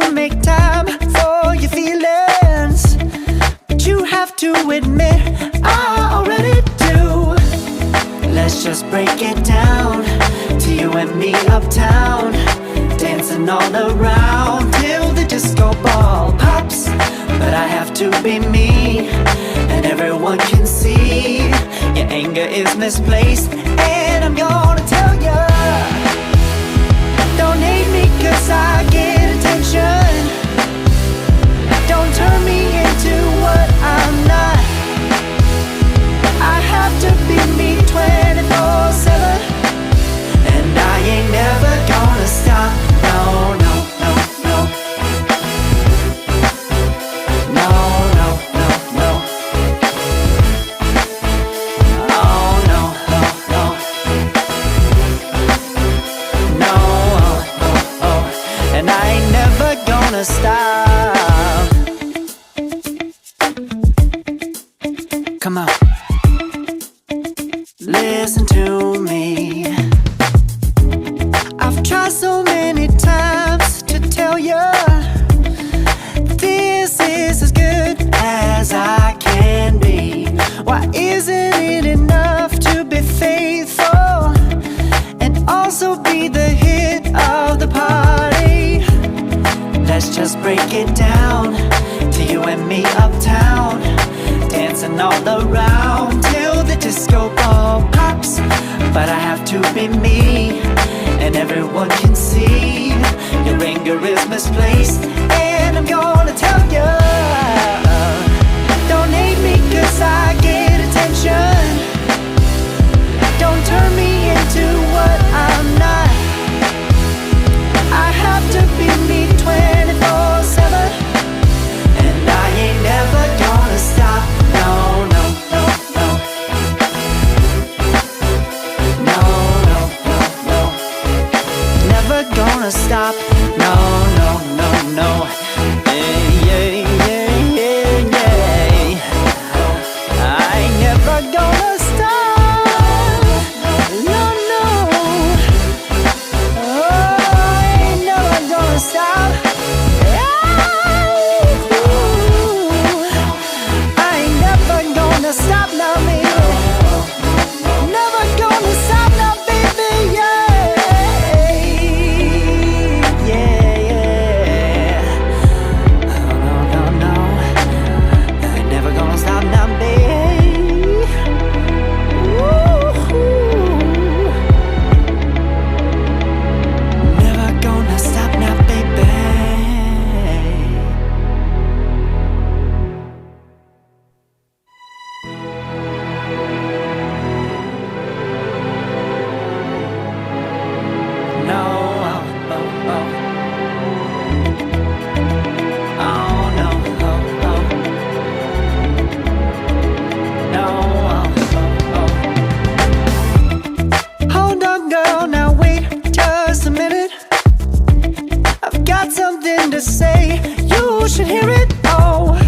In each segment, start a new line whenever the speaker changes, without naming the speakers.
make time for your feelings, but you have to admit I already do. Let's just break it down to you and me uptown, dancing all around till the disco ball pops. But I have to be me, and everyone can see your anger is misplaced, and I'm gonna tell ya, don't hate me 'cause I get attention. Don't turn me into what I'm not. I have to be me 24/7, and I ain't never gonna stop. No, no, no, no. No, no, no, no. Oh, no, no, no. No, oh, oh, oh. And I ain't never gonna stop. Come on. Listen to me. I've tried so many times to tell you this is as good as I can be. Why isn't it enough to be faithful and also be the hit of the party? Let's just break it down to you and me uptown, dancing all around till the disco ball pops. But I have to be me, and everyone can see your anger is misplaced, and I'm gonna tell ya, don't hate me 'cause I get attention. Don't turn me into what I'm not. I have to be me 24/7, and I ain't never gonna stop. No, no, no, no. No, no, no, no. Never gonna stop. No, no, no, no. Yeah, yeah, yeah, yeah, yeah. I ain't never gonna stop. No, no. Oh, I ain't never gonna stop. I ain't never gonna stop now, baby. Never gonna stop now, baby. Yeah, yeah, yeah. No, no, no, no. I ain't never gonna stop now, baby. Ooh. Never gonna stop now, baby. No, oh, oh, oh. Oh, no, oh, oh. No, oh, oh, oh. Hold on, girl, now wait just a minute. I've got something to say, you should hear it. Oh,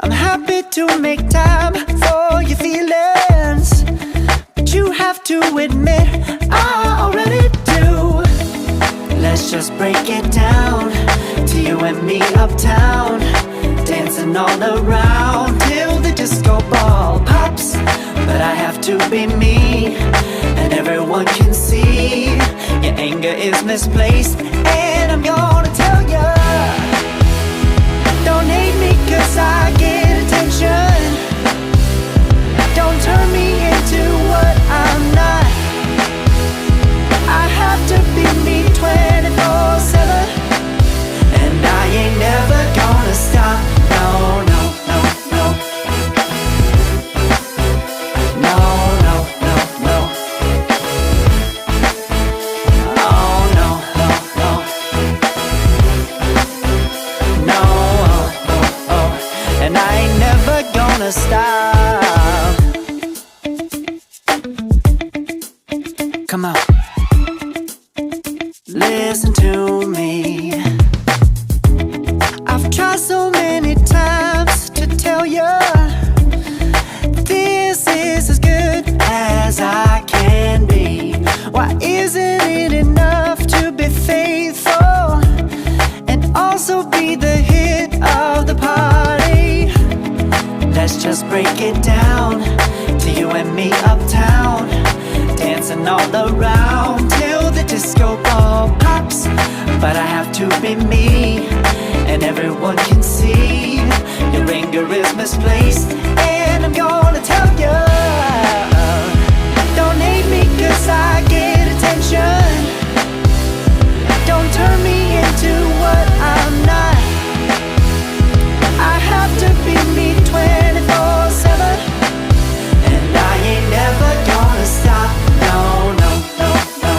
I'm happy to make time for your feelings, but you have to admit I already do. Let's just break it down to you and me uptown, dancing all around till the disco ball pops. But I have to be me, and everyone can see your anger is misplaced, and I'm gonna tell ya, don't hate me 'cause I get attention. Don't turn me into what I'm not. I have to be me 24/7, and I ain't never gonna stop. No, no, no, no. No, no, no, no. Oh, no, no, no. No, oh, oh, oh. And I ain't never gonna stop. Come on. Listen to me. I've tried so many times to tell you this is as good as I can be. Why isn't it enough to be faithful and also also be the hit of the party. Let's just break it down to you and me uptown, dancing all around till the disco ball pops. But I have to be me, and everyone can see your anger is misplaced. And I'm gonna tell you, don't hate me 'cause I get attention. Don't turn me into what I'm not. I have to be me 24/7, and I ain't never gonna stop. No, no, no, no.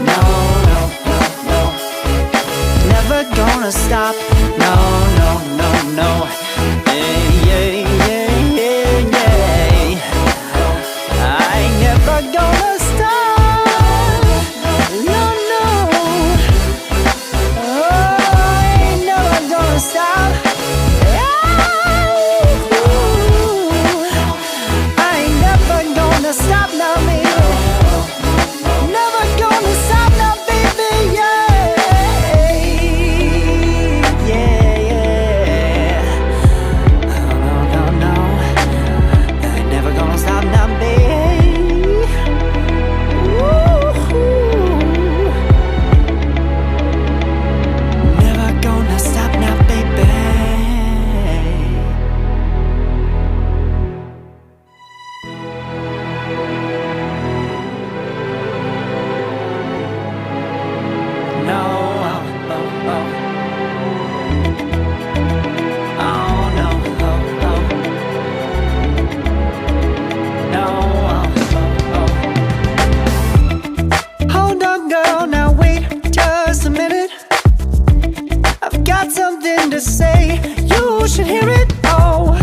No, no, no, no. Never gonna stop. No, no, no, no. Yeah, yeah, yeah, yeah, yeah. I ain't never gonna stop. No, no. Oh, I ain't never gonna stop. I ain't never gonna stop now, baby. Never gonna stop now, baby. Yeah, yeah, yeah. No, no, no, no. I ain't never gonna stop now, baby. Ooh. Never gonna stop now, baby. No, oh, oh, oh. Oh, no, oh, oh. No, oh, oh, oh. Hold on, girl, now wait just a minute. I've got something to say, you should hear it. Oh,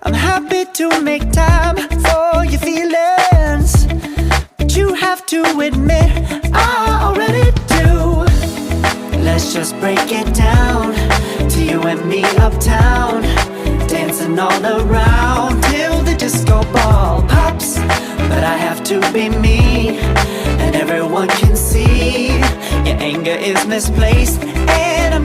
I'm happy to make time for your feelings, but you have to admit I already do. Let's just break it down to you and me uptown, dancing all around till the disco ball pops. But I have to be me, and everyone can see your anger is misplaced. And I'm